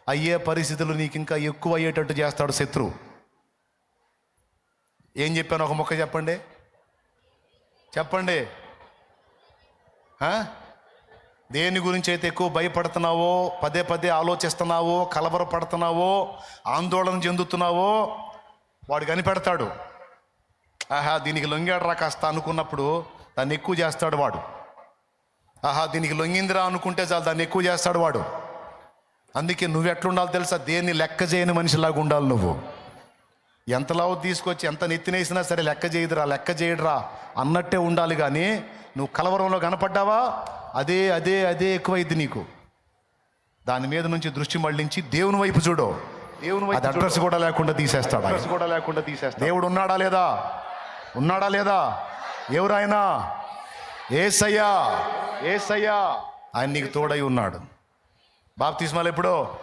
అయ్యే పరిస్థితులు నీకు ఇంకా ఎక్కువ అయ్యేటట్టు చేస్తాడు శత్రువు. ఏం చెప్పాను ఒక మొక్క చెప్పండి చెప్పండి. దేని గురించి అయితే ఎక్కువ భయపడుతున్నావో, పదే పదే ఆలోచిస్తున్నావో, కలవరపడుతున్నావో, ఆందోళన చెందుతున్నావో వాడు కనిపెడతాడు. దీనికి లొంగాడరా కాస్త అనుకున్నప్పుడు దాన్ని ఎక్కువ చేస్తాడు వాడు. దీనికి లొంగిందిరా అనుకుంటే చాలు దాన్ని ఎక్కువ చేస్తాడు వాడు. అందుకే నువ్వు ఎట్లుండాలి తెలుసా? దేన్ని లెక్క చేయని మనిషిలాగా ఉండాలి నువ్వు. ఎంతలావు తీసుకొచ్చి ఎంత నెత్తినేసినా సరే లెక్క చేయడురా అన్నట్టే ఉండాలి. కానీ నువ్వు కలవరంలో కనపడ్డావా అదే అదే అదే ఎక్కువైద్ది నీకు. దాని మీద నుంచి దృష్టి మళ్ళించి దేవుని వైపు చూడు. దేవుని వైపు అడ్రస్ కూడా లేకుండా తీసేస్తాడు. దేవుడు ఉన్నాడా లేదా? ఎవరైనా యేసయ్యా ఆయన నీకు తోడై ఉన్నాడు. బాప్తిస్మాలు ఎప్పుడో